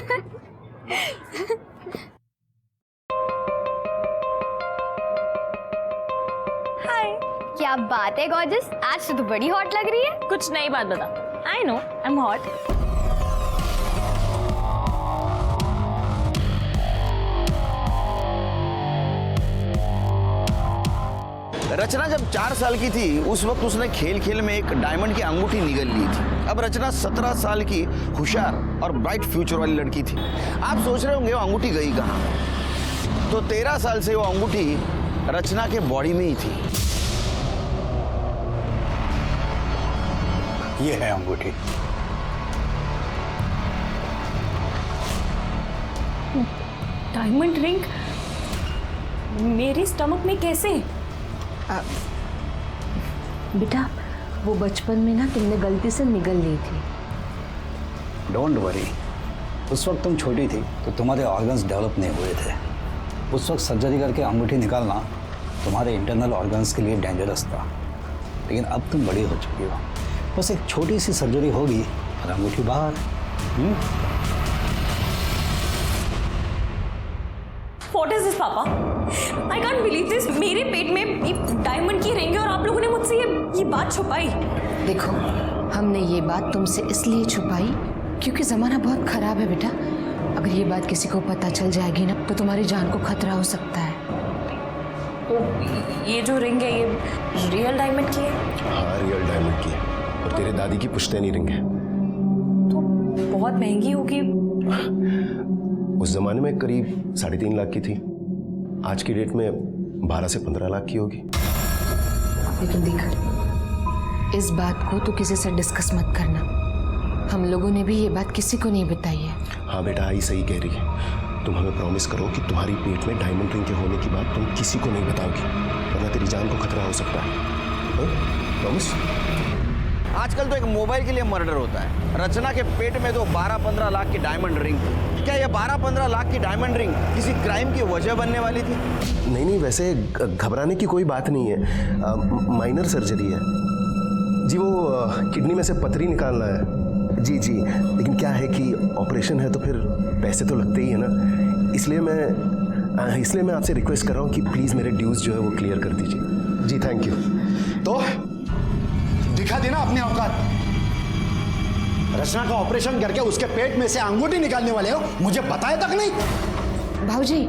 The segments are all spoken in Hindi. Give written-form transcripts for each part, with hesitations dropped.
हाय। क्या बात है गॉर्जियस, आज तो बड़ी हॉट लग रही है। कुछ नई बात बता। I know I am hot. Rachna जब 4 साल की थी उस वक्त उसने खेल खेल में एक डायमंड की अंगूठी निगल ली थी। अब रचना 17 साल की होशियार और ब्राइट फ्यूचर वाली लड़की थी। आप सोच रहे होंगे वो अंगूठी गई कहाँ? तो 13 साल से वो अंगूठी रचना के बॉडी में ही थी। ये है अंगूठी। डायमंड रिंग मेरे स्टमक में कैसे? बेटा वो बचपन में ना तुमने गलती से निगल ली थी। डोंट वरी, उस वक्त तुम छोटी थी तो तुम्हारे ऑर्गन्स डेवलप नहीं हुए थे। उस वक्त सर्जरी करके अंगूठी निकालना तुम्हारे इंटरनल ऑर्गन्स के लिए डेंजरस था। लेकिन अब तुम बड़ी हो चुकी हो, बस एक छोटी सी सर्जरी होगी और अंगूठी बाहर। What is this, पापा? I can't believe this. मेरे पेट में ये डायमंड की रिंग है और आप लोगों ने मुझसे ये बात छुपाई। देखो हमने ये बात तुमसे इसलिए छुपाई क्योंकि ज़माना बहुत ख़राब है बेटा। अगर ये बात किसी को पता चल जाएगी ना तो तुम्हारी जान को खतरा हो सकता है। तो ये जो रिंग है ये रियल डायमंड की है? हाँ रियल डायमंड की है और तेरे दादी की पुश्तैनी रिंग है। तो बहुत महंगी होगी। उस जमाने में करीब 3.5 लाख की थी। आज की डेट में 12 से 15 लाख की होगी। लेकिन देख इस बात को तो किसी से डिस्कस मत करना। हम लोगों ने भी ये बात किसी को नहीं बताई है। हाँ बेटा आई सही कह रही है। तुम हमें प्रॉमिस करो कि तुम्हारी पेट में डायमंड रिंग के होने की बात तुम किसी को नहीं बताओगी, वरना तेरी जान को खतरा हो सकता है। प्रॉमिस? आजकल तो एक मोबाइल के लिए मर्डर होता है। रचना के पेट में तो 12-15 लाख की डायमंड रिंग थी। क्या ये 12-15 लाख की डायमंड रिंग किसी क्राइम की वजह बनने वाली थी? नहीं, वैसे घबराने की कोई बात नहीं है। माइनर सर्जरी है जी। वो किडनी में से पथरी निकालना है जी। लेकिन क्या है कि ऑपरेशन है तो फिर पैसे तो लगते ही है ना। इसलिए मैं आपसे रिक्वेस्ट कर रहा हूँ कि प्लीज़ मेरे ड्यूज जो है वो क्लियर कर दीजिए जी। Thank you. तो दिखा देना अपनी औकात। रचना का ऑपरेशन करके उसके पेट में से अंगूठी निकालने वाले हो, मुझे बताया तक नहीं। भाऊजी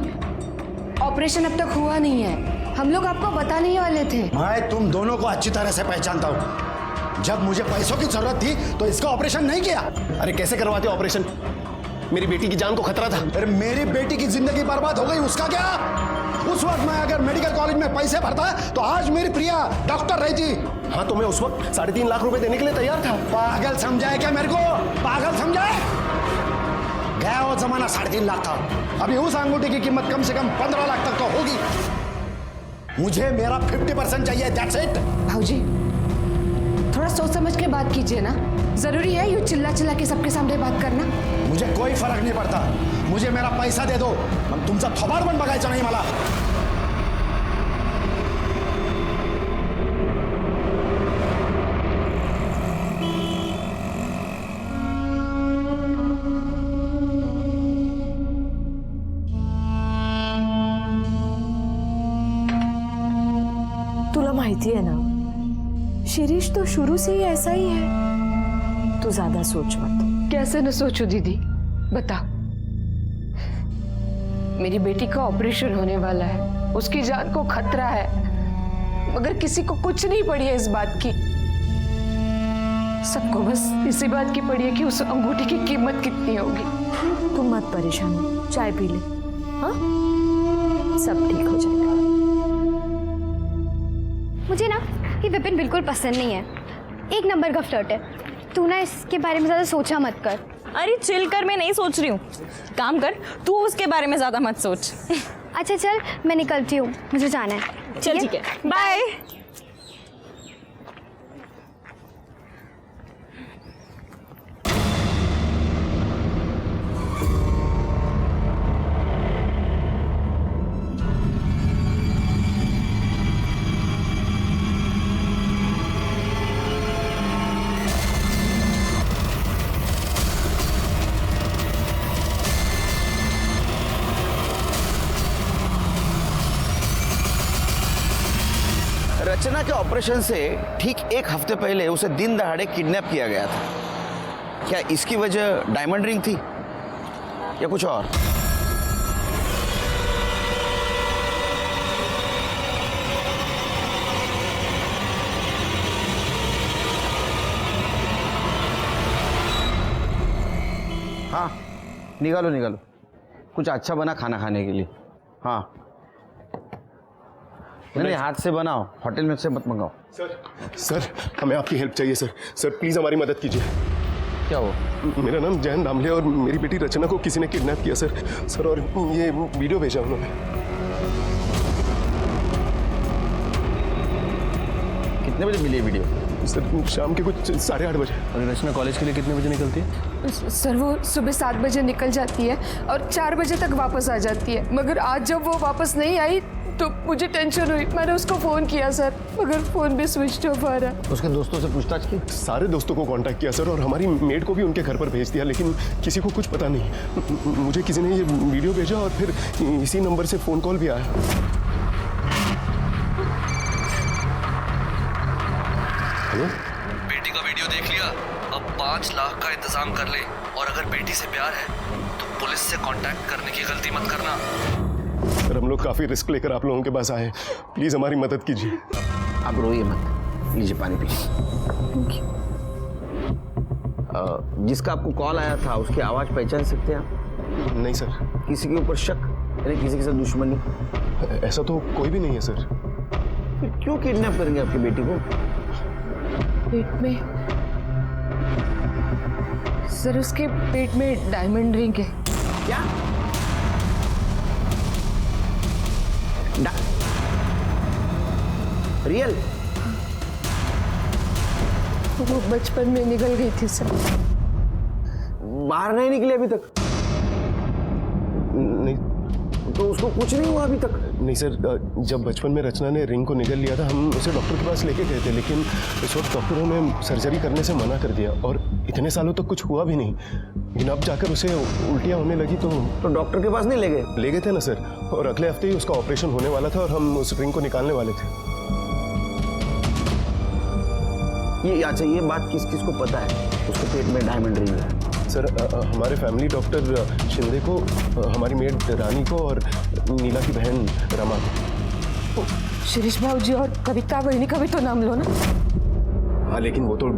ऑपरेशन अब तक हुआ नहीं है, हम लोग आपको बताने ही वाले थे। मैं तुम दोनों को अच्छी तरह से पहचानता हूँ। जब मुझे पैसों की जरूरत थी तो इसका ऑपरेशन नहीं किया। अरे कैसे करवाते ऑपरेशन? मेरी बेटी की जान को खतरा था। अरे मेरी बेटी की जिंदगी बर्बाद हो गई, उसका क्या? उस वक्त मैं अगर मेडिकल कॉलेज में पैसे भरता तो आज मेरी प्रिया डॉक्टर रहती। हाँ तो मैं उस वक्त 3.5 लाख रुपए देने के लिए तैयार था। पागल समझा है क्या मेरे को? पागल समझा है? गया वो जमाना 3.5 लाख था। अभी उस अंगूठी की कीमत कम से कम 15 लाख तक तो होगी। मुझे मेरा 50% चाहिए, दैट्स इट। भाऊजी थोड़ा सोच समझ के बात कीजिए ना। जरूरी है यूं चिल्ला चिल्ला के सबके सामने बात करना? मुझे कोई फर्क नहीं पड़ता, मुझे मेरा पैसा दे दो। मग तुमचा थोबाड पण बघायचा नाही मला। तुला माहिती है ना शिरीष तो शुरू से ही ऐसा ही है। तू ज्यादा सोच मत। कैसे न सोचू दीदी, बता। मेरी बेटी का ऑपरेशन होने वाला है, उसकी जान को खतरा है, मगर किसी को कुछ नहीं पड़ी है इस बात की। सबको बस इसी बात की पड़ी है कि उस अंगूठी की कीमत कितनी होगी। तुम मत परेशान हो, चाय पी ले। हाँ सब ठीक हो जाएगा। मुझे ना ये विपिन बिल्कुल पसंद नहीं है। एक नंबर का फ्लर्ट है। तू ना इसके बारे में ज़्यादा सोचा मत कर। अरे चिल कर, मैं नहीं सोच रही हूँ। काम कर, तू उसके बारे में ज़्यादा मत सोच। अच्छा चल मैं निकलती हूँ, मुझे जाना है। चल ठीक है, बाय। रचना के ऑपरेशन से ठीक एक हफ्ते पहले उसे दिन दहाड़े किडनैप किया गया था। क्या इसकी वजह डायमंड रिंग थी या कुछ और? हाँ, निकालो निकालो, कुछ अच्छा बना खाना खाने के लिए। हाँ नहीं, हाथ से बनाओ, होटल में से मत मंगाओ। सर हमें आपकी हेल्प चाहिए सर। सर प्लीज़ हमारी मदद कीजिए। क्या हो? मेरा नाम जैन दामले और मेरी बेटी रचना को किसी ने किडनैप किया सर। सर और ये वीडियो भेजा उन्होंने। कितने बजे मिली वीडियो? सर शाम के कुछ 8:30 बजे। और रचना कॉलेज के लिए कितने बजे निकलती है? सर वो सुबह 7 बजे निकल जाती है और 4 बजे तक वापस आ जाती है, मगर आज जब वो वापस नहीं आई तो मुझे टेंशन हुई। मैंने उसको फ़ोन किया सर, मगर फ़ोन भी स्विच ऑफ आ रहा है। उसके दोस्तों से पूछताछ की? सारे दोस्तों को कांटेक्ट किया सर और हमारी मेड को भी उनके घर पर भेज दिया, लेकिन किसी को कुछ पता नहीं। मुझे किसी ने ये वीडियो भेजा और फिर इसी नंबर से फ़ोन कॉल भी आया। हेलो, बेटी का वीडियो देख लिया? अब 5 लाख का इंतजाम कर ले, और अगर बेटी से प्यार है तो पुलिस से कांटेक्ट करने की गलती मत करना। सर हम लोग काफ़ी रिस्क लेकर आप लोगों के पास आए हैं, प्लीज़ हमारी मदद कीजिए। आप रोइए मत, लीजिए पानी पीजिए। जिसका आपको कॉल आया था उसकी आवाज़ पहचान सकते हैं आप? नहीं सर। किसी के ऊपर शक यानी किसी के साथ दुश्मनी? ऐसा तो कोई भी नहीं है सर। फिर क्यों किडनैप करेंगे आपकी बेटी को? पेट में सर, उसके पेट में डायमंड रिंग है। क्या? रियल? वो बचपन में निकल गई थी सर। बाहर नहीं निकले अभी तक? नहीं तो उसको कुछ नहीं हुआ अभी तक? नहीं सर, जब बचपन में रचना ने रिंग को निगल लिया था हम उसे डॉक्टर के पास लेके गए थे, लेकिन इस वक्त डॉक्टरों ने सर्जरी करने से मना कर दिया और इतने सालों तक कुछ हुआ भी नहीं। लेकिन अब जाकर उसे उल्टियाँ होने लगी तो डॉक्टर के पास नहीं ले गए? ले गए थे ना सर, और अगले हफ्ते ही उसका ऑपरेशन होने वाला था और हम उस रिंग को निकालने वाले थे। ये अच्छा, ये बात किस किस को पता है उसके पेट में डायमंड रिंग है? सर हमारे फैमिली डॉक्टर शिंदे को, हमारी मेड रानी को और नीला की बहन रमा को। शिरीष भाऊ जी और कविता बहनी का भी तो नाम लो ना। हाँ लेकिन वो तो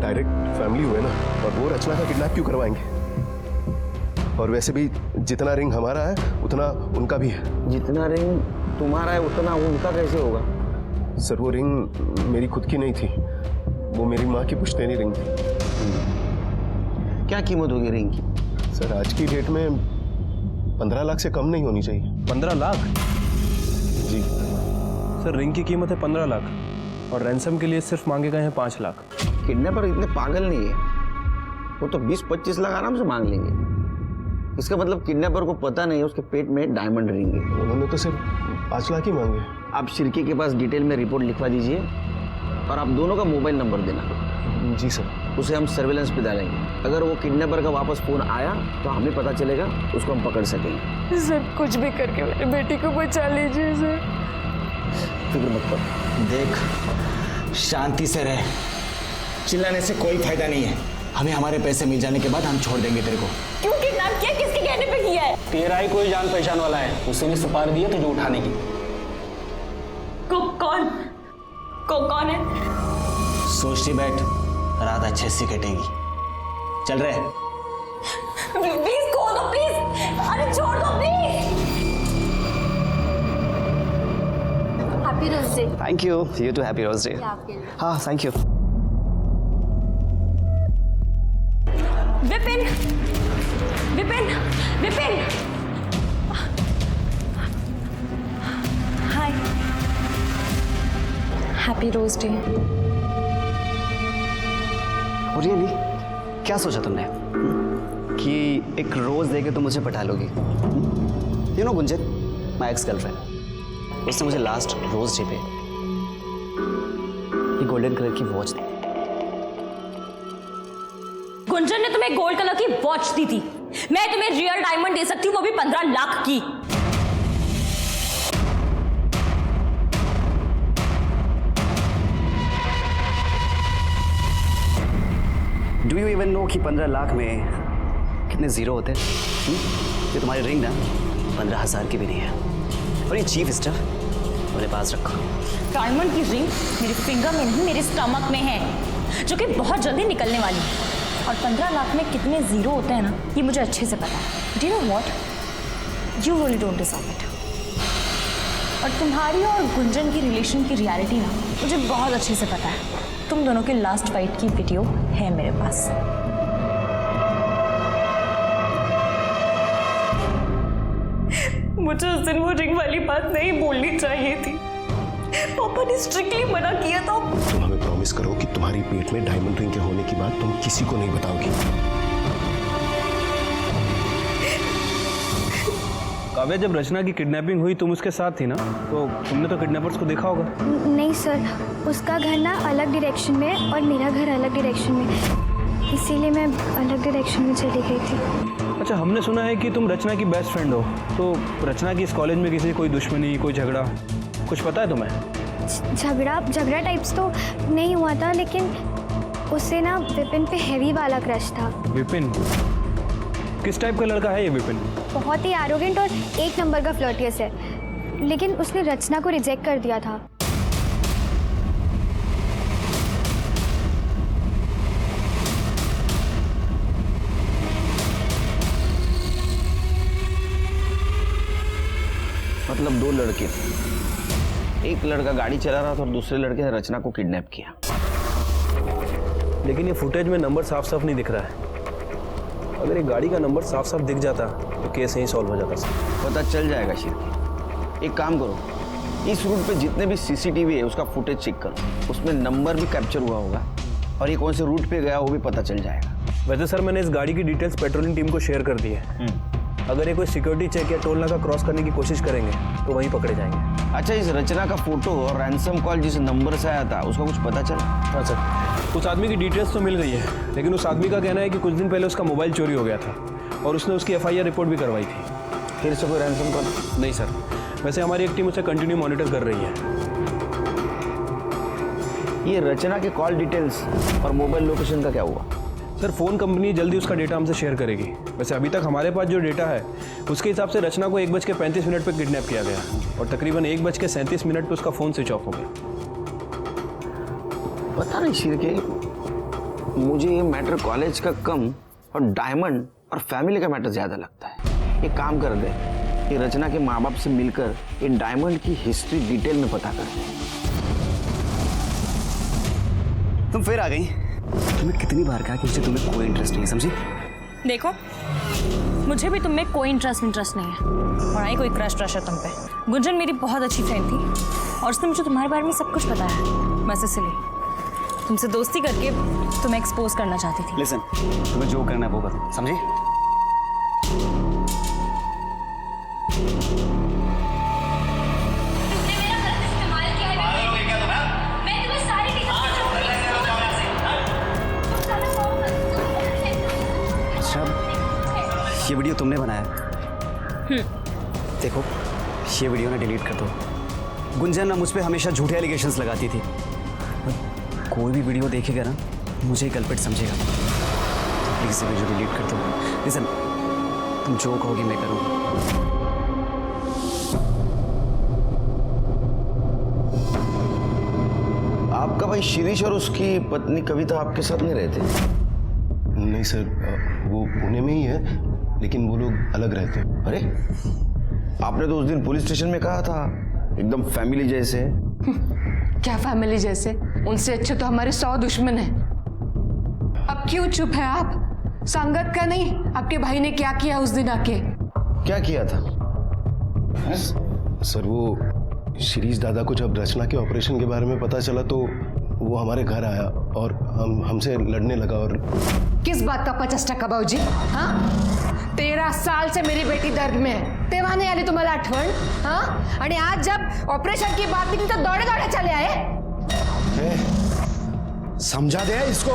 डायरेक्ट फैमिली हुए ना, और वो रचना का किडनैप क्यों करवाएंगे? और वैसे भी जितना रिंग हमारा है उतना उनका भी है। जितना रिंग तुम्हारा है उतना उनका कैसे होगा? सर वो रिंग मेरी खुद की नहीं थी, वो मेरी माँ की पुश्तैनी रिंग थी। क्या कीमत होगी रिंग की? सर आज की डेट में 15 लाख से कम नहीं होनी चाहिए। 15 लाख? जी सर रिंग की कीमत है 15 लाख और रैंसम के लिए सिर्फ मांगे गए हैं 5 लाख। किडनैपर इतने पागल नहीं है, वो तो 20-25 लाख आराम से मांग लेंगे। इसका मतलब किडनैपर को पता नहीं है उसके पेट में डायमंड रिंग है। उन्होंने तो सिर्फ 5 लाख ही मांगे। आप शिरके के पास डिटेल में रिपोर्ट लिखवा दीजिए और आप दोनों का मोबाइल नंबर देना। जी सर। उसे हम सर्वेलेंस पे डालेंगे। अगर वो किडनैपर का वापस फोन आया तो हमें पता चलेगा, उसको हम पकड़ सकेंगे। सर कुछ भी करके मेरी बेटी को बचा लीजिए सर। फिक्र मत करो। देख, शांति से रह, चिल्लाने से कोई फायदा नहीं है। हमें हमारे पैसे मिल जाने के बाद हम छोड़ देंगे तेरे को। क्यों किडनैप किया? किसके कहने पे किया है? तेरा ही कोई जान पहचान वाला है, उसी ने सुपारी दी है तुझे उठाने की। कौन है? सोचती बैठ, रात अच्छे से कटेगी। चल रहे। प्लीज खोल दो प्लीज। अरे छोड़ दो please. Happy rose day. Thank you, you too happy rose day. हाँ thank you. Vipin Vipin Vipin, hi. Happy rose day. Really क्या सोचा तुमने कि एक रोज देके तुम मुझे पटा लोगी? You know Gunjan, my ex girlfriend, उसने मुझे लास्ट रोज डे पे ये गोल्डन कलर की वॉच दी। गुंजन ने तुम्हें गोल्ड कलर की वॉच दी थी। मैं तुम्हें रियल डायमंड दे सकती हूँ, वो भी 15 लाख की। डू यू इवन नो कि 15 लाख में कितने ज़ीरो होते हैं? ये तुम्हारी रिंग ना 15,000 की भी नहीं है। और ये चीफ स्टफ मेरे पास रखो। डायमंड की रिंग मेरे फिंगर में नहीं, मेरे स्टमक में है, जो कि बहुत जल्दी निकलने वाली है। और 15 लाख में कितने जीरो होते हैं ना, ये मुझे अच्छे से पता है। Do you know what, you really don't deserve it. और तुम्हारी और गुंजन की रिलेशन की रियलिटी ना मुझे बहुत अच्छे से पता है। तुम दोनों के लास्ट फाइट की वीडियो है मेरे पास। मुझे उस दिन वो रिंग वाली बात नहीं बोलनी चाहिए थी। पापा ने स्ट्रिक्टली मना किया था। तुम हमें प्रॉमिस करो कि तुम्हारी पेट में डायमंड रिंग के होने की बात तुम किसी को नहीं बताओगी। काव्या, जब रचना की किडनैपिंग हुई तुम उसके साथ थी ना, तो तुमने तो किडनैपर्स को देखा होगा। नहीं सर, उसका घर ना अलग डायरेक्शन में है और मेरा घर अलग डायरेक्शन में, इसीलिए मैं अलग डायरेक्शन में चली गई थी। अच्छा, हमने सुना है कि तुम रचना की बेस्ट फ्रेंड हो, तो रचना की इस कॉलेज में किसी कोई दुश्मनी, कोई झगड़ा, कुछ पता है तुम्हें? झगड़ा टाइप्स तो नहीं हुआ था, लेकिन उससे ना विपिन पे हैवी वाला क्रश था। विपिन? किस टाइप का लड़का है ये विपिन? बहुत ही एरोगेंट और एक नंबर का फ्लर्टियस है, लेकिन उसने रचना को रिजेक्ट कर दिया था। मतलब दो लड़के, एक लड़का गाड़ी चला रहा था और दूसरे लड़के ने रचना को किडनैप किया। लेकिन ये फुटेज में नंबर साफ साफ नहीं दिख रहा है। अगर ये गाड़ी का नंबर साफ साफ दिख जाता तो केस यहीं सॉल्व हो जाता सर। पता चल जाएगा शिव। एक काम करो, इस रूट पे जितने भी सीसीटीवी है उसका फुटेज चेक करो, उसमें नंबर भी कैप्चर हुआ होगा और ये कौन से रूट पे गया वो भी पता चल जाएगा। वैसे सर, मैंने इस गाड़ी की डिटेल्स पेट्रोलिंग टीम को शेयर कर दी है। अगर ये कोई सिक्योरिटी चेक या टोल नाका क्रॉस करने की कोशिश करेंगे तो वहीं पकड़े जाएंगे। अच्छा, इस रचना का फोटो और रैंसम कॉल जिस नंबर से आया था उसका कुछ पता चला? हाँ सर, उस आदमी की डिटेल्स तो मिल गई है, लेकिन उस आदमी का कहना है कि कुछ दिन पहले उसका मोबाइल चोरी हो गया था और उसने उसकी FIR रिपोर्ट भी करवाई थी। फिर से कोई रैंसम कॉल? नहीं सर, वैसे हमारी एक टीम उसे कंटिन्यू मॉनिटर कर रही है। ये रचना के कॉल डिटेल्स और मोबाइल लोकेशन का क्या हुआ? सर, फ़ोन कंपनी जल्दी उसका डेटा हमसे शेयर करेगी। वैसे अभी तक हमारे पास जो डेटा है उसके हिसाब से रचना को 1:35 पर किडनैप किया गया और तकरीबन 1:37 पर उसका फ़ोन स्विच ऑफ हो गया। पता नहीं शिव के, मुझे ये मैटर कॉलेज का कम और डायमंड और फैमिली का मैटर ज़्यादा लगता है। एक काम कर दे, ये रचना के माँ बाप से मिलकर ये डायमंड की हिस्ट्री डिटेल में पता कर दे। तुम फिर आ गई। तुम्हें कितनी बार कहा कि मुझे तुम्हें कोई इंटरेस्ट नहीं है, समझी? देखो, मुझे भी तुम में कोई इंटरेस्ट नहीं है और आई कोई क्रश है तुम पे। गुंजन मेरी बहुत अच्छी फ्रेंड थी और उसने मुझे तुम्हारे बारे में सब कुछ बताया, बस इसलिए तुमसे दोस्ती करके तुम्हें एक्सपोज करना चाहती थी। लिसन, तुम्हें जो करना है वो करो, समझी? ये वीडियो तुमने बनाया? देखो, ये वीडियो ना डिलीट कर दो। गुंजन ना मुझ पे हमेशा झूठे एलिगेशंस लगाती थी। कोई भी वीडियो देखेगा ना मुझे ही कल्प्रिट समझेगा। तो प्लीज़ ये वीडियो डिलीट कर दो। लिसन, तुम जो कहोगी मैं करूँगा। आपका भाई शिरीष और उसकी पत्नी कविता आपके साथ नहीं रहते? नहीं सर, वो पुणे में ही है, लेकिन वो लोग अलग रहते हैं। अरे, आपने तो उस दिन पुलिस स्टेशन में कहा था एकदम फैमिली जैसे। क्या फैमिली जैसे? उनसे अच्छे तो हमारे 100 दुश्मन हैं। अब क्यों चुप है आप? संगत का नहीं, आपके भाई ने क्या किया उस दिन आके? क्या किया था? सर, वो शिरीष दादा को जब रचना के ऑपरेशन के बारे में पता चला तो वो हमारे घर आया और हमसे लड़ने लगा। और किस बात का 50% बाबूजी? हाँ, 13 साल से मेरी बेटी दर्द में है, तेव्हा नाही आली तुम्हाला आठवण? हाँ, आणि आज जब ऑपरेशन की बात निकली तो दौड़े दौड़े चले आए। समझा दे इसको,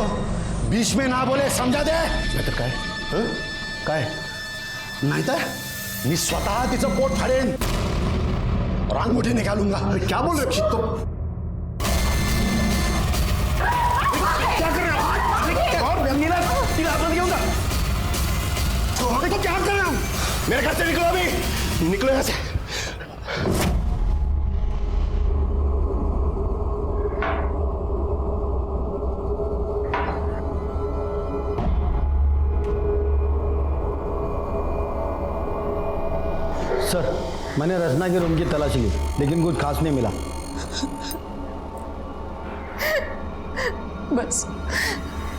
बीच में ना बोले, समझा दे। नाहीतर काय? काय? नाहीतर मी स्वतः तिचं पोट फाडेन और अंगूठी निकालूंगा। क्या बोल रहे हो तुम? क्या कर रहे हो? और देखो क्या कर रहे हो, मेरे घर से निकलो अभी, निकलो यहाँ से। सर, मैंने रचना के रूम की तलाशी ली लेकिन कुछ खास नहीं मिला। बस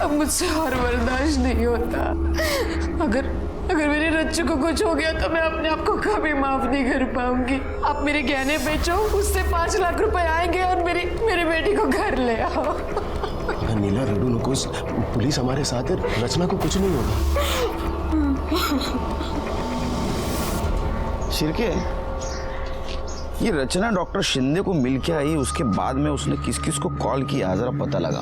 अब मुझसे और बर्दाश्त नहीं होता। अगर मेरी रच्चू को कुछ हो गया तो मैं अपने आप को कभी माफ नहीं कर पाऊंगी। आप मेरे गहने बेचो, उससे 5 लाख रुपए आएंगे और मेरी बेटी को घर ले आओ। नीला रेडू नुकुस, पुलिस हमारे साथ है, रचना को कुछ नहीं होगा। शिर्के, ये रचना डॉक्टर शिंदे को मिल के आई, उसके बाद में उसने किस किस को कॉल किया जरा पता लगा।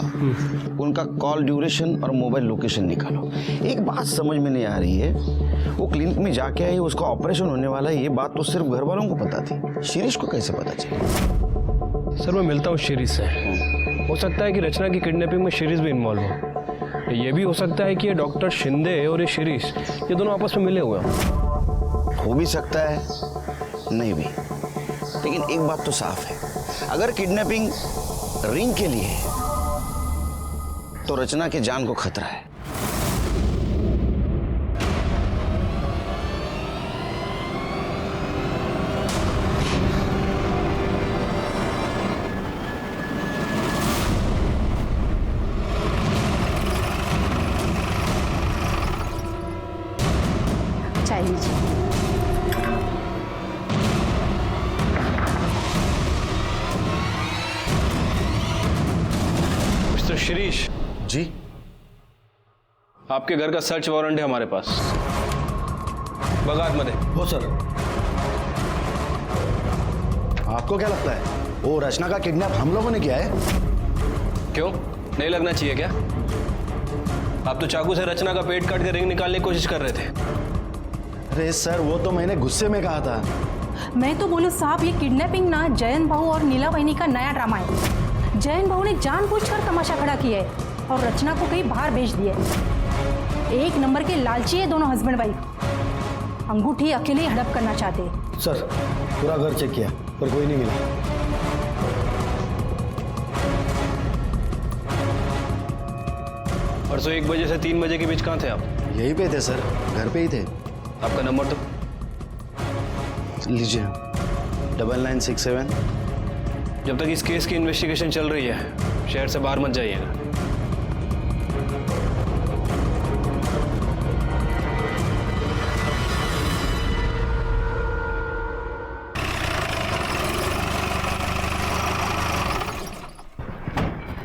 उनका कॉल ड्यूरेशन और मोबाइल लोकेशन निकालो। एक बात समझ में नहीं आ रही है, वो क्लिनिक में जाके आई, उसका ऑपरेशन होने वाला है, ये बात तो सिर्फ घर वालों को पता थी, शिरीष को कैसे पता चला? सर मैं मिलता हूँ शिरीष से। हो सकता है कि रचना की किडनैपिंग में शिरीष भी इन्वॉल्व हो। ये भी हो सकता है कि ये डॉक्टर शिंदे और ये शिरीष, ये दोनों आपस में मिले हुए हो भी सकता है, नहीं भी। लेकिन एक बात तो साफ है, अगर किडनैपिंग रिंग के लिए है तो रचना के जान को खतरा है। चाय लीजिए। मिस्टर शिरीष जी, आपके घर का सर्च वारंट है हमारे पास। बगात मध्ये। हो सर। आपको क्या लगता है वो रचना का किडनैप हम लोगों ने किया है? क्यों, नहीं लगना चाहिए क्या? आप तो चाकू से रचना का पेट काट के रिंग निकालने की कोशिश कर रहे थे। अरे सर, वो तो मैंने गुस्से में कहा था। मैं तो बोलूं साहब, ये किडनैपिंग ना जयंत भाऊ और नीला बहनी का नया ड्रामा है। जयंत भाऊ ने जानबूझकर तमाशा खड़ा किया है और रचना को कहीं बाहर भेज दिया है। एक नंबर के लालची है दोनों हस्बैंड वाइफ। अंगूठी अकेले ही हड़प करना चाहते हैं। सर, पूरा घर चेक किया पर कोई नहीं मिला। परसों 1 बजे से 3 बजे के बीच कहाँ थे आप? यहीं पे थे सर, घर पे ही थे। आपका नंबर तो लीजिए, 9967। जब तक इस केस की इन्वेस्टिगेशन चल रही है शहर से बाहर मत जाइएगा।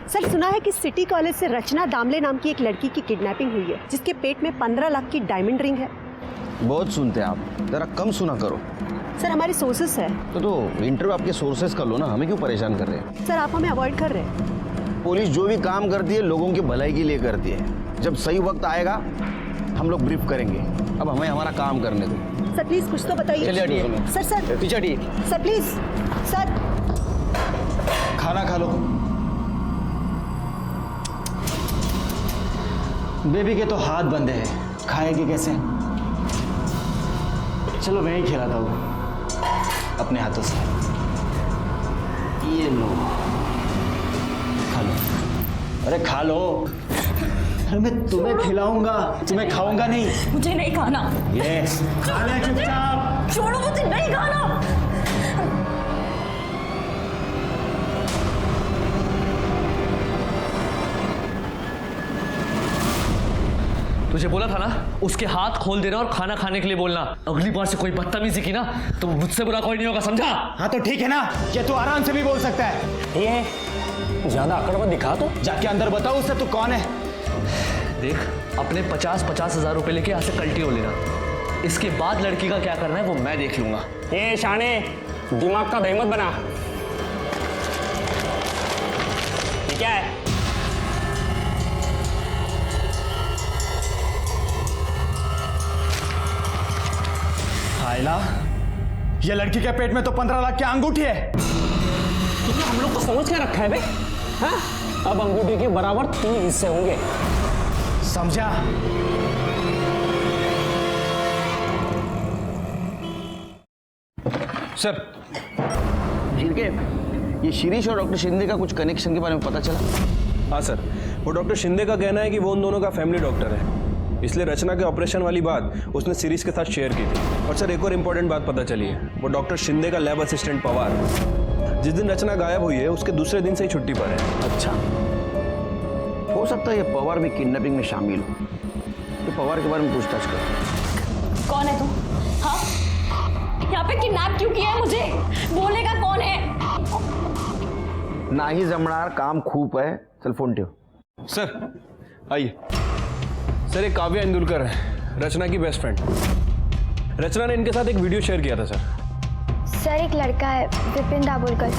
सर, सुना है कि सिटी कॉलेज से रचना दामले नाम की एक लड़की की किडनैपिंग हुई है, जिसके पेट में 15 लाख की डायमंड रिंग है। बहुत सुनते हैं आप, जरा कम सुना करो। सर, हमारे सोर्सेस है। तो इंटरव्यू आपके सोर्सेस कर लो ना, हमें क्यों परेशान कर रहे हैं? सर, आप हमें अवॉइड कर रहे हैं। पुलिस जो भी काम करती है लोगों की भलाई के लिए करती है। जब सही वक्त आएगा हम लोग ब्रीफ करेंगे, अब हमें हमारा काम करने दो। सर प्लीज कुछ तो बताइए। चलिए हटिए। सर पीछे हटिए। Sir please. सर, खाना खा लो। बेबी के तो हाथ बंधे हैं, खाएगी कैसे? चलो मैं ही खिलाता हूँ अपने हाथों से। ये लो, खा लो। अरे खा लो। अरे मैं तुम्हें खिलाऊंगा, तुम्हें खाऊंगा नहीं। मुझे नहीं खाना। ये खा ले चुपचाप। छोड़ो मुझे, नहीं खाना। तुझे बोला था ना उसके हाथ खोल देना और खाना खाने के लिए बोलना। अगली बार से कोई बदतमीजी की ना तो मुझसे बुरा कोई नहीं होगा, समझा? हाँ तो ठीक है ना, ये तू आराम से भी बोल सकता है। ये ज्यादा अकड़ मत दिखा, तो जाके अंदर बताओ उससे तू कौन है। देख, अपने 50-50 हजार रुपए लेके यहाँ से कल्टी हो लेना। इसके बाद लड़की का क्या करना है वो मैं देख लूंगा। ये शाने, दिमाग का दही मत बना। ये क्या है? आइला, ये लड़की के पेट में तो 15 लाख की अंगूठी है। तुमने हम लोग को समझ क्या रखा है बे? हाँ? अब अंगूठी के बराबर 3 हिस्से होंगे, समझा? सर। के ये शिरीष और डॉक्टर शिंदे का कुछ कनेक्शन के बारे में पता चला? हाँ सर, वो डॉक्टर शिंदे का कहना है कि वो उन दोनों का फैमिली डॉक्टर है, इसलिए रचना के ऑपरेशन वाली बात उसने शिरीष के साथ शेयर की थी। और सर एक और इम्पोर्टेंट बात पता चली है, वो डॉक्टर शिंदे का लैब असिस्टेंट पवार जिस दिन रचना गायब हुई है उसके दूसरे दिन से ही छुट्टी पर है। अच्छा, हो सकता है ये पवार भी किडनैपिंग में शामिल हो। तो पवार के बारे में पूछताछ कर। कौन है तुम? हाँ, यहाँ पे किडनैप क्यों किया है मुझे? बोलेगा कौन है? नाही जमणार, काम खूप है, चल फोन ठेव। सर आइए। सर एक काव्या इंदुलकर है, रचना की बेस्ट फ्रेंड। रचना ने इनके साथ एक वीडियो शेयर किया था सर, एक लड़का है विपिन दाभोलकर,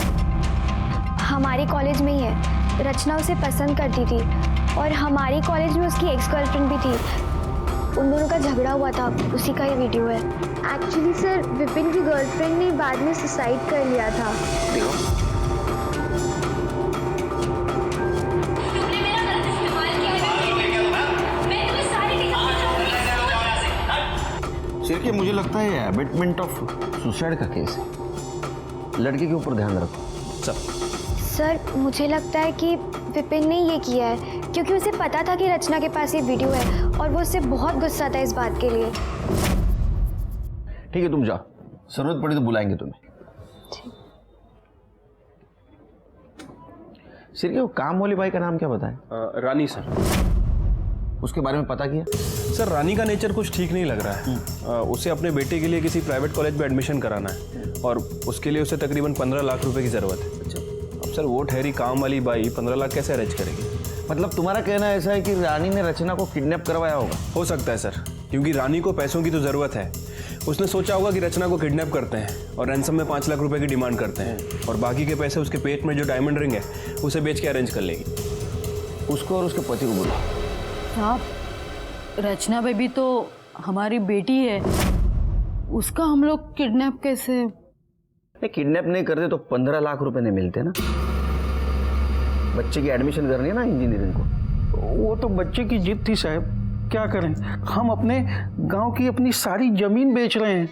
हमारी कॉलेज में ही है। रचना उसे पसंद करती थी और हमारी कॉलेज में उसकी एक्स गर्लफ्रेंड भी थी। उन दोनों का झगड़ा हुआ था, उसी का ये वीडियो है। एक्चुअली सर, विपिन की गर्लफ्रेंड ने बाद में सुसाइड कर लिया था। सिर्फ मुझे लगता है अबेटमेंट ऑफ सुसाइड का केस है। लड़के के ऊपर ध्यान रखो। सर, मुझे लगता है कि विपिन ने ये किया है क्योंकि उसे पता था कि रचना के पास ये वीडियो है और वो उससे बहुत गुस्सा था इस बात के लिए। ठीक है, तुम जाओ, जरूरत पड़ी तो बुलाएंगे तुम्हें। सिर्फ वो काम वाली बाई का नाम क्या बताएं? रानी सर। उसके बारे में पता किया? सर रानी का नेचर कुछ ठीक नहीं लग रहा है। उसे अपने बेटे के लिए किसी प्राइवेट कॉलेज में एडमिशन कराना है और उसके लिए उसे तकरीबन 15 लाख रुपए की ज़रूरत है। अच्छा। अब सर वो ठहरी काम वाली बाई 15 लाख कैसे अरेंज करेगी? मतलब तुम्हारा कहना ऐसा है कि रानी ने रचना को किडनैप करवाया होगा? हो सकता है सर, क्योंकि रानी को पैसों की तो ज़रूरत है। उसने सोचा होगा कि रचना को किडनैप करते हैं और रैंसम में 5 लाख रुपए की डिमांड करते हैं और बाकी के पैसे उसके पेट में जो डायमंड रिंग है उसे बेच के अरेंज कर लेगी। उसको और उसके पति को बुला। साहब, रचना बेबी तो हमारी बेटी है, उसका हम लोग किडनैप कैसे? किडनैप नहीं करते तो 15 लाख रुपए नहीं मिलते ना। बच्चे की एडमिशन करनी है ना इंजीनियरिंग को। वो तो बच्चे की जिद थी साहब, क्या करें। हम अपने गांव की अपनी सारी जमीन बेच रहे हैं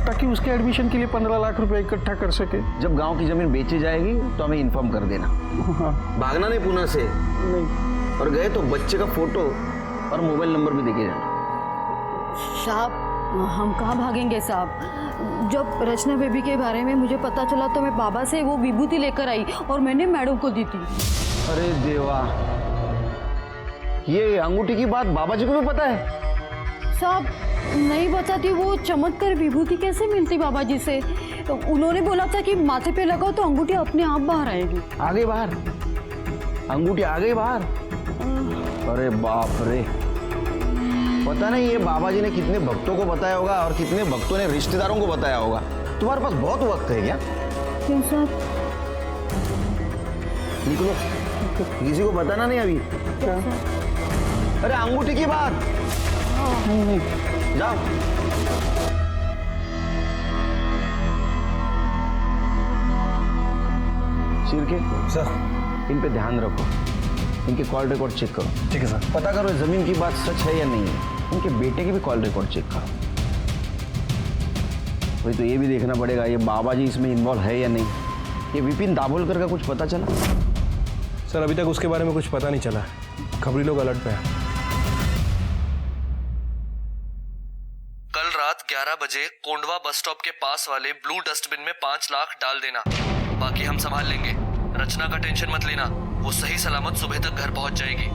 ताकि उसके एडमिशन के लिए 15 लाख रुपए इकट्ठा कर सके। जब गांव की जमीन बेची जाएगी तो हमें इन्फॉर्म कर देना। हाँ। भागना नहीं पुणे से। नहीं। और गए तो बच्चे का फोटो और मोबाइल नंबर भी देके जाना। साहब, हम कहाँ भागेंगे साहब। जब रचना बेबी के बारे में मुझे पता चला तो मैं बाबा से वो विभूति लेकर आई और मैंने मैडम को दी थी। अरे देवा, ये अंगूठी की बात बाबा जी को भी पता है? साहब नहीं बताती, वो चमत्कार विभूति कैसे मिलती बाबा जी से? तो उन्होंने बोला था कि माथे पे लगाओ तो अंगूठी अपने आप बाहर आएगी। आ गई बाहर? अंगूठी आ गई बाहर? अरे बाप रे, पता नहीं ये बाबा जी ने कितने भक्तों को बताया होगा और कितने भक्तों ने रिश्तेदारों को बताया होगा। तुम्हारे पास बहुत वक्त है क्या? क्यों साहब? निकलो, किसी को बताना नहीं अभी। क्या? अरे अंगूठी की बात। जाओ। शिरके सर, इन पे ध्यान रखो, इनके कॉल रिकॉर्ड चेक करो। ठीक है सर। पता करो जमीन की बात सच है या नहीं है। इनके बेटे के भी कॉल रिकॉर्ड चेक करो। वही तो ये भी देखना पड़ेगा ये बाबा जी इसमें इन्वॉल्व है या नहीं। ये विपिन दाभोलकर का कुछ पता चला? सर अभी तक उसके बारे में कुछ पता नहीं चला, खबरी लोग अलर्ट पे हैं। कल रात 11 बजे कोंडवा बस स्टॉप के पास वाले ब्लू डस्टबिन में 5 लाख डाल देना, बाकी हम संभाल लेंगे। रचना का टेंशन मत लेना, वो सही सलामत सुबह तक घर पहुंच जाएगी।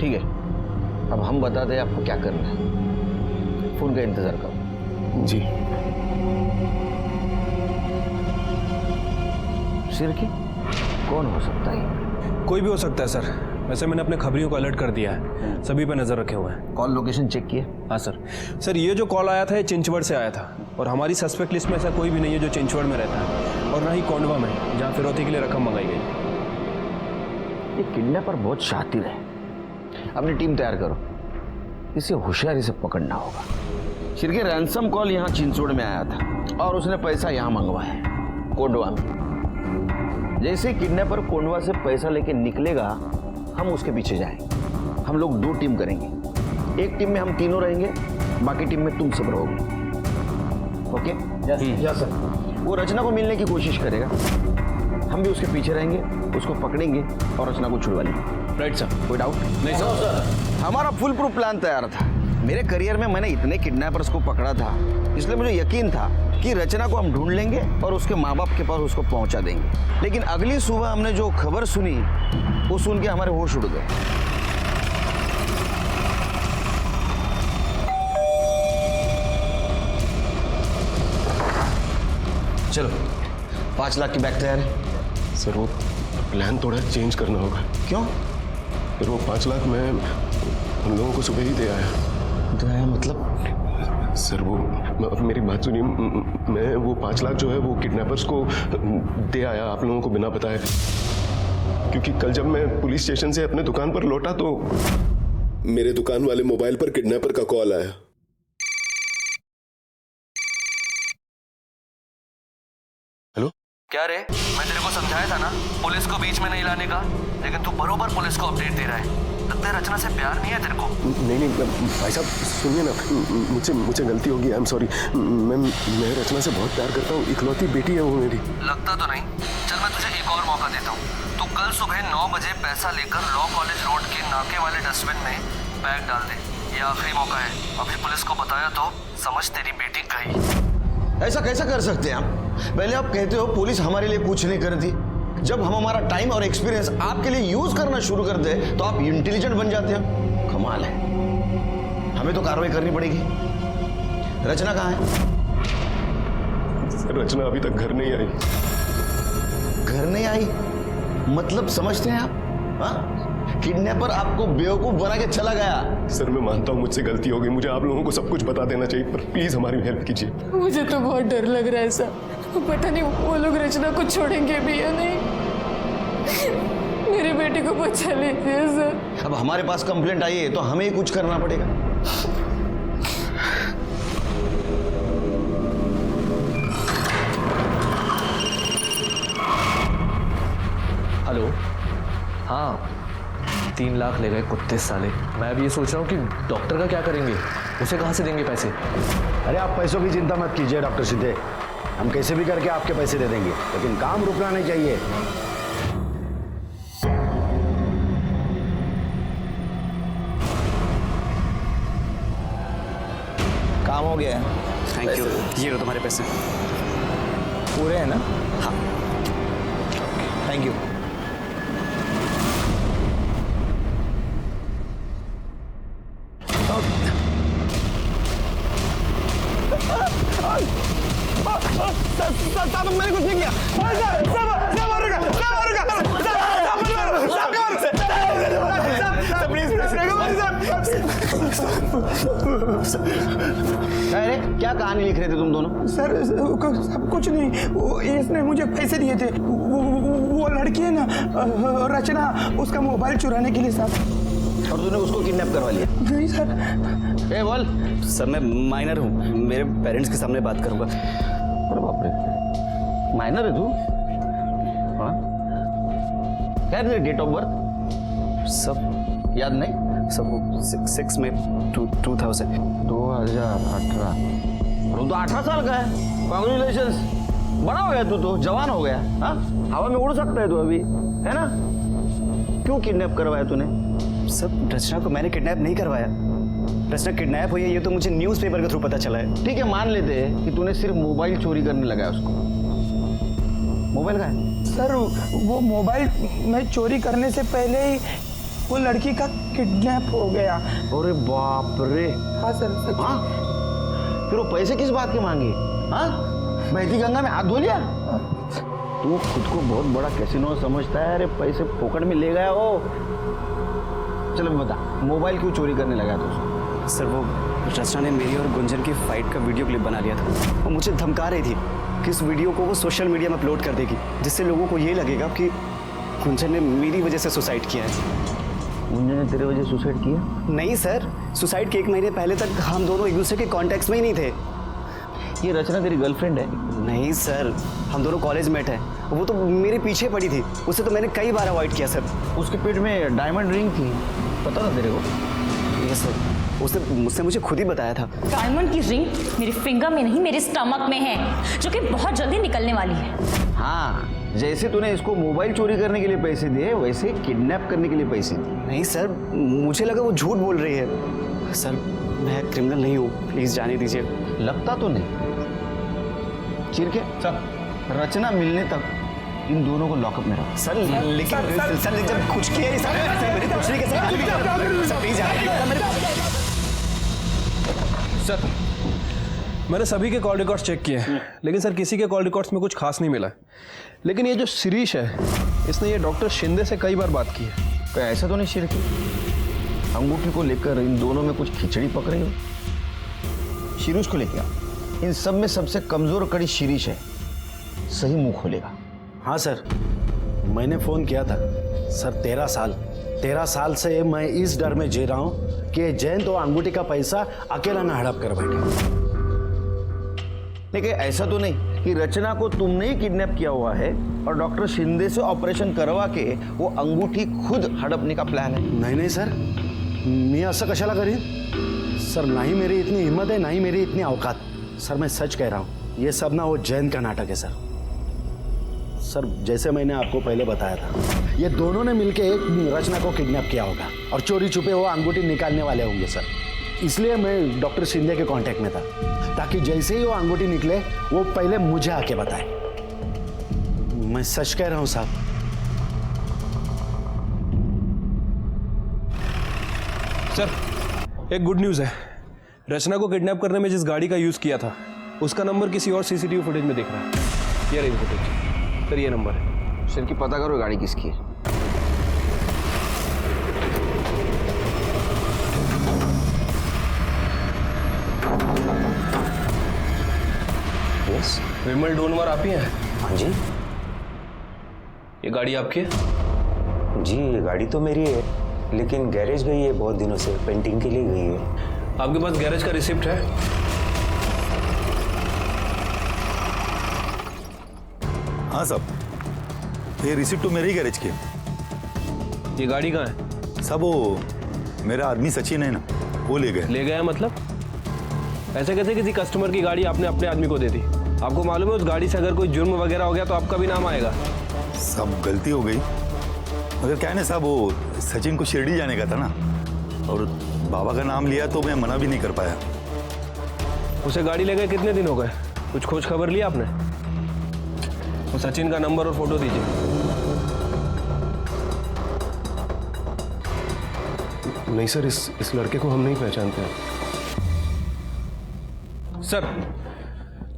ठीक है, अब हम बताते हैं आपको क्या करना है। फोन का इंतजार करो। जी। शिरकी कौन हो सकता है? कोई भी हो सकता है सर, वैसे मैंने अपने खबरियों को अलर्ट कर दिया है, सभी पे नजर रखे हुए हैं। कॉल लोकेशन चेक किए? हाँ सर। सर ये जो कॉल आया था ये चिंचवड़ से आया था और हमारी सस्पेक्ट लिस्ट में ऐसा कोई भी नहीं है जो चिंचवड़ में रहता है और ना ही कोंडवा में जहाँ फिरौती के लिए रकम मंगाई गई। ये किडनैपर बहुत शातिर है, अपनी टीम तैयार करो, इसे होशियारी से पकड़ना होगा। शिरके रैंसम कॉल यहाँ चिंचवड़ में आया था और उसने पैसा यहाँ मंगवाया है कोंडवा में। जैसे किडनैपर कोंडवा से पैसा लेके निकलेगा हम उसके पीछे जाएंगे। हम लोग 2 टीम करेंगे, एक टीम में हम तीनों रहेंगे, बाकी टीम में तुम सब रहोगे। ओके? Yes sir. वो रचना को मिलने की कोशिश करेगा, हम भी उसके पीछे रहेंगे, उसको पकड़ेंगे और रचना को छुड़वा लेंगे। Right sir. कोई डाउट नहीं सर। हमारा फुल प्रूफ प्लान तैयार था। मेरे करियर में मैंने इतने किडनैपर्स को पकड़ा था, इसलिए मुझे यकीन था कि रचना को हम ढूंढ लेंगे और उसके माँ बाप के पास उसको पहुंचा देंगे। लेकिन अगली सुबह हमने जो खबर सुनी वो सुन के हमारे होश उड़ गए। चलो 5 लाख की बैग तैयार है। सर वो प्लान थोड़ा चेंज करना होगा। क्यों? फिर वो 5 लाख मैं उन लोगों को सुबह ही दे आया। दे आया मतलब? सर वो मेरी बात सुनिए, मैं वो 5 लाख जो है वो किडनैपर्स को दे आया आप लोगों को बिना बताए, क्योंकि कल जब मैं पुलिस स्टेशन से अपने दुकान पर लौटा तो मेरे दुकान वाले मोबाइल पर किडनैपर का कॉल आया। हेलो? क्या रे, मैं तेरे को समझाया था ना पुलिस को बीच में नहीं लाने का, लेकिन तू बरोबर पुलिस को अपडेट दे रहा है। लगता है रचना से प्यार नहीं है तेरे को। नहीं भाई साहब सुनिए ना, मुझे गलती होगी, आई एम सॉरी। मैं रचना से बहुत प्यार करता हूँ, इकलौती बेटी है वो मेरी। लगता तो नहीं। चल मैं तुझे एक और मौका देता हूँ। तू कल सुबह 9 बजे पैसा लेकर लॉ कॉलेज रोड के नाके वाले डस्टबिन में बैग डाल दे। ये आखिरी मौका है। अभी पुलिस को बताया तो समझ तेरी बेटी गई। ऐसा कैसा कर सकते हैं आप? पहले आप कहते हो पुलिस हमारे लिए कुछ नहीं करती, जब हम हमारा टाइम और एक्सपीरियंस आपके लिए यूज करना शुरू कर दे तो आप इंटेलिजेंट बन जाते हो। कमाल है। हमें तो कार्रवाई करनी पड़ेगी। रचना कहाँ है? सर रचना अभी तक घर नहीं आई। घर नहीं आई मतलब समझते हैं आप? हाँ? किडनैपर आपको बेवकूफ बना के चला गया। सर मैं मानता हूँ मुझसे गलती हो गई, मुझे आप लोगों को सब कुछ बता देना चाहिए, पर प्लीज हमारी हेल्प कीजिए। मुझे तो बहुत डर लग रहा है सर, पता नहीं वो लोग रचना को छोड़ेंगे भी या नहीं। मेरी बेटी को बचा लीजिए सर। अब हमारे पास कंप्लेंट आई है तो हमें ही कुछ करना पड़ेगा। हेलो? हाँ 3 लाख ले गए कुत्ते साले। मैं अभी ये सोच रहा हूँ कि डॉक्टर का क्या करेंगे, उसे कहाँ से देंगे पैसे? अरे आप पैसों की चिंता मत कीजिए डॉक्टर शिंदे, हम कैसे भी करके आपके पैसे दे देंगे, लेकिन काम रुकना नहीं चाहिए। काम हो गया है। Thank you. ये लो तुम्हारे पैसे। पूरे हैं ना? हाँ। Thank you. मैंने कुछ नहीं किया। अरे क्या कहानी लिख रहे थे तुम दोनों? सर सब कुछ नहीं, वो इसने मुझे पैसे दिए थे। वो लड़की है ना रचना, उसका मोबाइल चुराने के लिए सर। और तूने उसको किडनैप करवा लिया? नहीं सर। ए बोल। सर मैं माइनर हूँ, मेरे पेरेंट्स के सामने बात करूँगा। अरे बाप रे, माइनर है तू? हाँ? क्या है तेरी डेट ऑफ बर्थ? सब याद नहीं? सब 6 में 2000। 2018। तू तो 18 साल का है। कांग्रेचुलेशंस, बड़ा हो गया तू तो, जवान हो गया। हाँ? हवा में उड़ सकता है तू अभी, है ना? क्यों किडनैप करवाया तूने? सब रचना को मैंने किडनैप नहीं करवाया। रचना किडनैप हुई है ये तो मुझे न्यूज़पेपर के थ्रू पता चला है। ठीक है, मान लेते हैं कि तूने सिर्फ मोबाइल चोरी करने लगा उसको। मोबाइल का है? सर वो मोबाइल मैं चोरी करने से पहले ही वो लड़की का किडनैप हो गया। अरे बाप रे। हाँ सर। हाँ? फिर वो पैसे किस बात के मांगे? हाँ? बहती गंगा में हाथ धो लिया? तू खुद को बहुत बड़ा कैसीनो समझता है। अरे पैसे फोकट में ले गया हो। चलो बता, मोबाइल क्यों चोरी करने लगा तू? सर वो रचना ने मेरी और गुंजन की फाइट का वीडियो क्लिप बना लिया था। वो मुझे धमका रही थी कि इस वीडियो को वो सोशल मीडिया में अपलोड कर देगी, जिससे लोगों को ये लगेगा कि गुंजन ने मेरी वजह से सुसाइड किया है। गुंजन ने तेरे वजह सुसाइड किया? नहीं सर, सुसाइड के 1 महीने पहले तक हम दोनों एक दूसरे के कॉन्टैक्ट्स में ही नहीं थे। ये रचना तेरी गर्लफ्रेंड है? नहीं सर, हम दोनों कॉलेज मेट हैं। वो तो मेरे पीछे पड़ी थी, उसे तो मैंने कई बार अवॉइड किया सर। उसके पेट में डायमंड रिंग थी, पता था तेरे को? ये सर। उसने मुझसे मुझे खुद ही बताया था। डायमंड की रिंग मेरे फिंगर में नहीं, मेरे स्टमक में है, जो कि बहुत जल्दी निकलने वाली है। हाँ, जैसे तूने इसको मोबाइल चोरी करने के लिए पैसे दिए, वैसे किडनैप करने के लिए पैसे दिए। नहीं सर, मुझे लगा वो झूठ बोल रही है। सर मैं क्रिमिनल नहीं हूँ, प्लीज जाने दीजिए। लगता तो नहीं। चिरके सर, रचना मिलने तक इन दोनों को लॉकअप में रखो। सर लेकिन सर जब कुछ किया नहीं सर, मैंने कुछ नहीं किया सर, प्लीज सर मैंने सभी के कॉल रिकॉर्ड्स चेक किए हैं, लेकिन सर किसी के कॉल रिकॉर्ड्स में कुछ खास नहीं मिला। लेकिन ये जो शिरीष है, इसने ये डॉक्टर शिंदे से कई बार बात की है। क्या ऐसा तो नहीं शिरके, अंगूठी को लेकर इन दोनों में कुछ खिचड़ी पक रही हो? शिरीष को लेकर आओ। इन सब में सबसे कमजोर कड़ी शिरीष है, सही मुंह खोलेगा। हाँ सर, मैंने फ़ोन किया था सर। 13 साल से मैं इस डर में जी रहा हूँ कि जयंत तो अंगूठी का पैसा अकेला ना हड़प कर बैठे। लेकिन ऐसा तो नहीं कि रचना को तुमने ही किडनैप किया हुआ है और डॉक्टर शिंदे से ऑपरेशन करवा के वो अंगूठी खुद हड़पने का प्लान है? नहीं सर, मैं ऐसा कशाला करी सर? ना ही मेरी इतनी हिम्मत है, ना ही मेरी इतनी औकात। सर मैं सच कह रहा हूँ, ये सब ना वो जयंत का नाटक है सर। सर जैसे मैंने आपको पहले बताया था, ये दोनों ने मिलके एक रचना को किडनैप किया होगा और चोरी छुपे वो अंगूठी निकालने वाले होंगे सर। इसलिए मैं डॉक्टर शिंदे के कांटेक्ट में था, ताकि जैसे ही वो अंगूठी निकले वो पहले मुझे आके बताए। मैं सच कह रहा हूँ साहब। सर एक गुड न्यूज़ है, रचना को किडनैप करने में जिस गाड़ी का यूज़ किया था, उसका नंबर किसी और सीसीटीवी फुटेज में दिख रहा है। ये रही फुटेज सर, ये नंबर है। सर की पता करो गाड़ी किसकी है। यस विमल डोनवर आप ही हैं? हाँ जी। ये गाड़ी आपकी है? जी ये गाड़ी तो मेरी है, लेकिन गैरेज गई है बहुत दिनों से, पेंटिंग के लिए गई है। आपके पास गैरेज का रिसिप्ट है? हाँ साहब, ये रिसिप्ट तो मेरे ही गैरेज की है। ये गाड़ी कहाँ है? सब वो मेरा आदमी सचिन है ना, वो ले गए। ले गया मतलब? ऐसे कैसे किसी कस्टमर की गाड़ी आपने अपने आदमी को दे दी? आपको मालूम है उस गाड़ी से अगर कोई जुर्म वगैरह हो गया तो आपका भी नाम आएगा। सब गलती हो गई, मगर क्या है ना साहब, वो सचिन को शिरडी जाने का था ना, और बाबा का नाम लिया तो मैं मना भी नहीं कर पाया। उसे गाड़ी ले गए कितने दिन हो गए? कुछ खोज खबर लिया आपने? तो सचिन का नंबर और फोटो दीजिए। नहीं सर, इस लड़के को हम नहीं पहचानते हैं। सर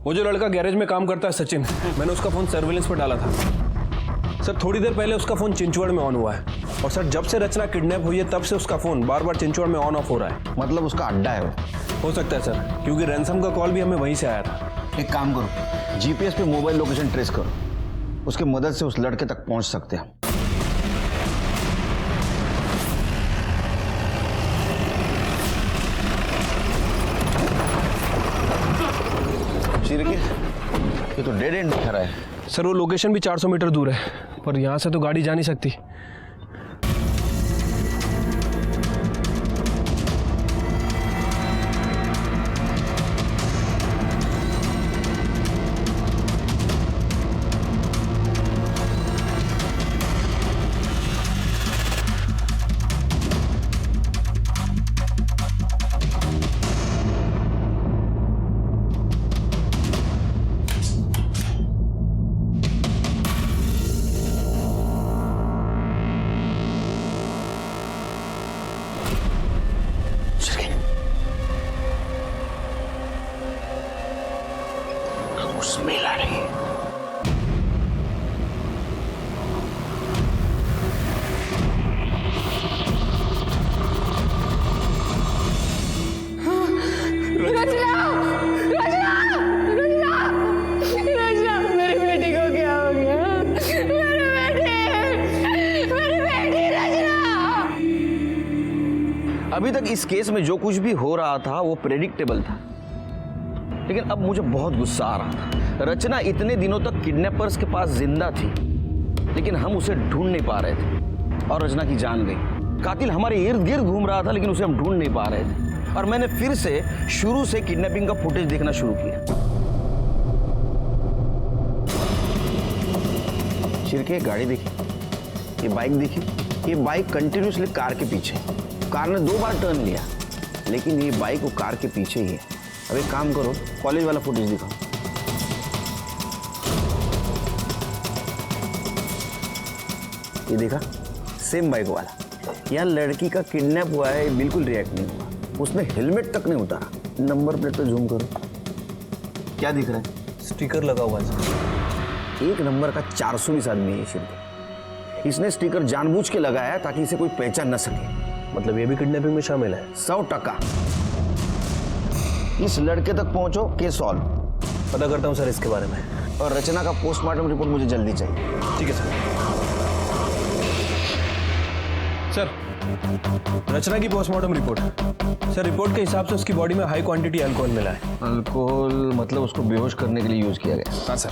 वो जो लड़का गैरेज में काम करता है सचिन, मैंने उसका फोन सर्विलेंस पर डाला था सर। थोड़ी देर पहले उसका फोन चिंचवड़ में ऑन हुआ है, और सर जब से रचना किडनैप हुई है तब से उसका फोन बार बार चिंचवड़ में ऑन ऑफ हो रहा है। मतलब उसका अड्डा है वो? हो सकता है सर, क्योंकि रैंसम का कॉल भी हमें वहीं से आया था। एक काम करो, जीपीएस पे मोबाइल लोकेशन ट्रेस करो, उसकी मदद से उस लड़के तक पहुंच सकते हैं। ये तो डेड एंड दिखा रहा है। सर वो लोकेशन भी 400 मीटर दूर है, पर यहाँ से तो गाड़ी जा नहीं सकती। स्मेल आ रही है। मेरी बेटी को क्या हो गया? मेरी बेटी रचना। अभी तक इस केस में जो कुछ भी हो रहा था वो प्रेडिक्टेबल था, लेकिन अब मुझे बहुत गुस्सा आ रहा था। रचना इतने दिनों तक किडनैपर्स के पास जिंदा थी, लेकिन हम उसे ढूंढ नहीं पा रहे थे, और रचना की जान गई। कातिल हमारे इर्द गिर्द घूम रहा था, लेकिन उसे हम ढूंढ नहीं पा रहे थे। और मैंने फिर से शुरू से किडनैपिंग का फुटेज देखना शुरू किया। शिरके गाड़ी देखी, ये बाइक देखी, ये बाइक कंटिन्यूसली कार के पीछे। कार ने 2 बार टर्न लिया, लेकिन ये बाइक वो कार के पीछे ही है। अब एक काम करो, कॉलेज वाला फुटेज दिखाओ। ये देखा, सेम बाइक वाला। यहाँ लड़की का किडनैप हुआ है, बिल्कुल रिएक्ट नहीं हुआ। उसने हेलमेट तक नहीं उतारा। नंबर प्लेट पे जूम करो, क्या दिख रहा है? स्टिकर लगा हुआ है सर। 1 नंबर का 420 आदमी है शिरके। इसने स्टिकर जानबूझ के लगाया ताकि इसे कोई पहचान न सके। मतलब ये भी किडनैपिंग में शामिल है? 100%। इस लड़के तक पहुंचो, केस सॉल्व। पता करता हूँ सर इसके बारे में। और रचना का पोस्टमार्टम रिपोर्ट मुझे जल्दी चाहिए। ठीक है सर। सर, रचना की पोस्टमार्टम रिपोर्ट। सर, रिपोर्ट के हिसाब से उसकी बॉडी में हाई क्वांटिटी अल्कोहल मिला है। अल्कोहल मतलब उसको बेहोश करने के लिए यूज किया गया? हाँ सर।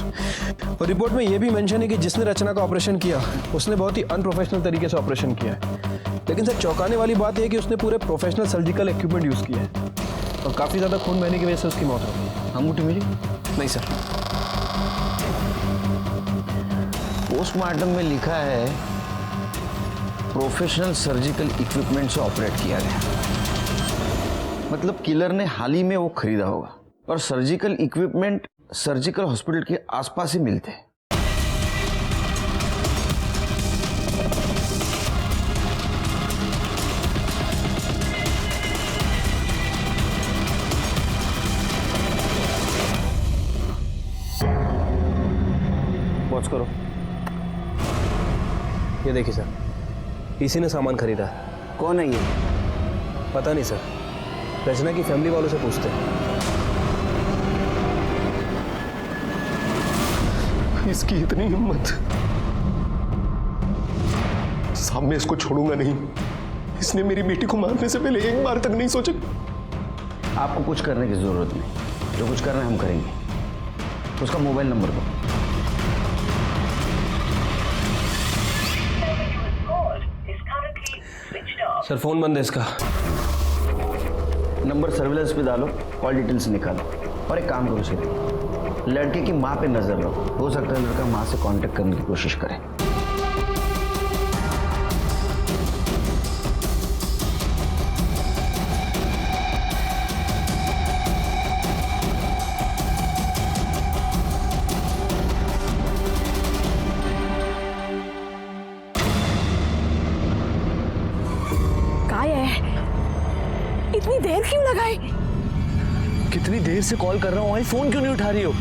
और रिपोर्ट में यह भी मेंशन है कि जिसने रचना का ऑपरेशन किया उसने बहुत ही अनप्रोफेशनल तरीके से ऑपरेशन किया है। लेकिन सर, चौंकाने वाली बात यह है कि उसने पूरे प्रोफेशनल सर्जिकल इक्विपमेंट यूज किया है और काफी ज्यादा खून बहने की वजह से उसकी मौत हो गई। अंगूठी मिली? नहीं सर। पोस्टमार्टम में लिखा है प्रोफेशनल सर्जिकल इक्विपमेंट से ऑपरेट किया गया। मतलब किलर ने हाल ही में वो खरीदा होगा। और सर्जिकल इक्विपमेंट सर्जिकल हॉस्पिटल के आसपास ही मिलते हैं। पॉज करो। ये देखिए सर, इसी ने सामान खरीदा है। कौन है ये? पता नहीं सर, रचना की फैमिली वालों से पूछते हैं। इसकी इतनी हिम्मत। साहब, मैं इसको छोड़ूंगा नहीं। इसने मेरी बेटी को मारने से पहले एक बार तक नहीं सोचा। आपको कुछ करने की जरूरत नहीं, जो कुछ करना है हम करेंगे। उसका मोबाइल नंबर दो। सर, फोन बंद है इसका। नंबर सर्विलेंस पे डालो, कॉल डिटेल्स निकालो। और एक काम करो सीधे, लड़के की माँ पे नजर रखो। हो सकता है लड़का माँ से कांटेक्ट करने की कोशिश करे। इतनी देर क्यों लगाई? कितनी देर से कॉल कर रहा हूँ, फोन क्यों नहीं उठा रही हो?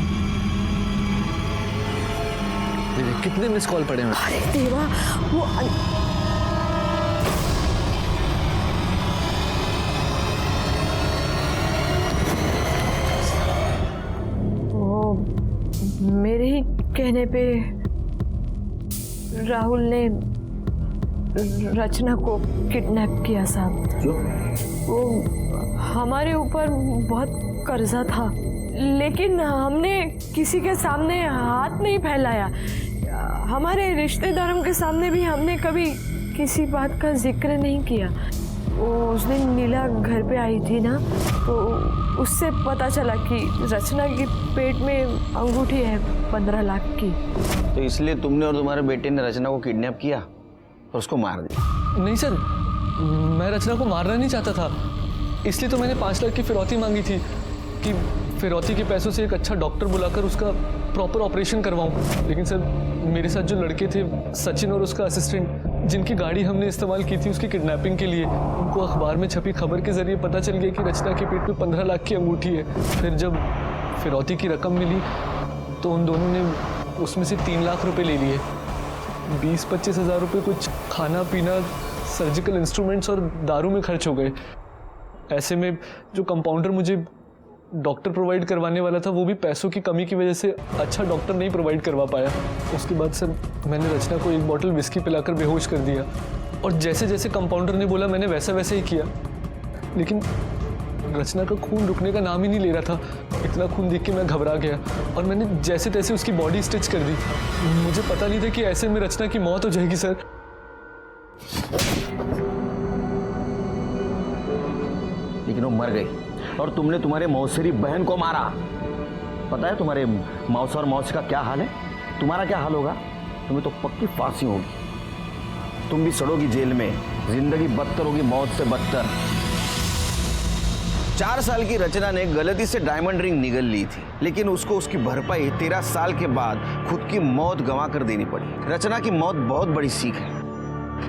कितने मिस कॉल पड़े हैं? अरे देवा, वो मेरे ही कहने पे राहुल ने रचना को किडनैप किया साहब। क्यों? वो हमारे ऊपर बहुत कर्जा था, लेकिन हमने किसी के सामने हाथ नहीं फैलाया। हमारे रिश्तेदारों के सामने भी हमने कभी किसी बात का जिक्र नहीं किया। वो उस दिन नीला घर पे आई थी ना, तो उससे पता चला कि रचना के पेट में अंगूठी है 15 लाख की। तो इसलिए तुमने और तुम्हारे बेटे ने रचना को किडनैप किया और उसको मार दिया? नहीं सर, मैं रचना को मारना नहीं चाहता था, इसलिए तो मैंने 5 लाख की फिरौती मांगी थी कि फिरौती के पैसों से एक अच्छा डॉक्टर बुलाकर उसका प्रॉपर ऑपरेशन करवाऊं। लेकिन सर, मेरे साथ जो लड़के थे, सचिन और उसका असिस्टेंट, जिनकी गाड़ी हमने इस्तेमाल की थी उसकी किडनैपिंग के लिए, उनको अखबार में छपी खबर के जरिए पता चल गया कि रचना के पेट में 15 लाख की अंगूठी है। फिर जब फिरौती की रकम मिली तो उन दोनों ने उसमें से 3 लाख रुपए ले लिए। 20-25 हज़ार रुपये कुछ खाना पीना, सर्जिकल इंस्ट्रूमेंट्स और दारू में खर्च हो गए। ऐसे में जो कंपाउंडर मुझे डॉक्टर प्रोवाइड करवाने वाला था, वो भी पैसों की कमी की वजह से अच्छा डॉक्टर नहीं प्रोवाइड करवा पाया। उसके बाद सर, मैंने रचना को 1 बॉटल विस्की पिलाकर बेहोश कर दिया और जैसे जैसे कंपाउंडर ने बोला मैंने वैसा वैसे ही किया। लेकिन रचना का खून रुकने का नाम ही नहीं ले रहा था। इतना खून देख के मैं घबरा गया और मैंने जैसे तैसे उसकी बॉडी स्टिच कर दी। मुझे पता नहीं था कि ऐसे में रचना की मौत हो जाएगी सर। लेकिन वो मर गई और तुमने तुम्हारे मौसेरी बहन को मारा। पता है तुम्हारे मौसा और मौसी का क्या हाल है? तुम्हारा क्या हाल होगा? तुम्हें तो पक्की फांसी होगी, तुम भी सड़ोगी जेल में, जिंदगी बदतर होगी मौत से बदतर। 4 साल की रचना ने गलती से डायमंड रिंग निगल ली थी, लेकिन उसको उसकी भरपाई 13 साल के बाद खुद की मौत गंवा कर देनी पड़ी। रचना की मौत बहुत बड़ी सीख है,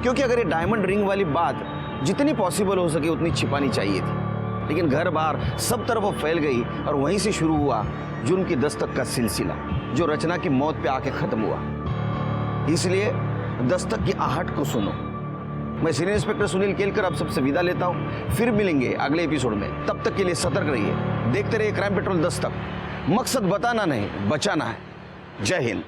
क्योंकि अगर ये डायमंड रिंग वाली बात जितनी पॉसिबल हो सके उतनी छिपानी चाहिए थी, लेकिन घर बार सब तरफ वो फैल गई और वहीं से शुरू हुआ जुर्म की दस्तक का सिलसिला, जो रचना की मौत पे आके खत्म हुआ। इसलिए दस्तक की आहट को सुनो। मैं सीनियर इंस्पेक्टर सुनील केलकर अब सबसे विदा लेता हूं। फिर मिलेंगे अगले एपिसोड में, तब तक के लिए सतर्क रहिए, देखते रहिए क्राइम पेट्रोल दस्तक। मकसद बताना नहीं, बचाना है। जय हिंद।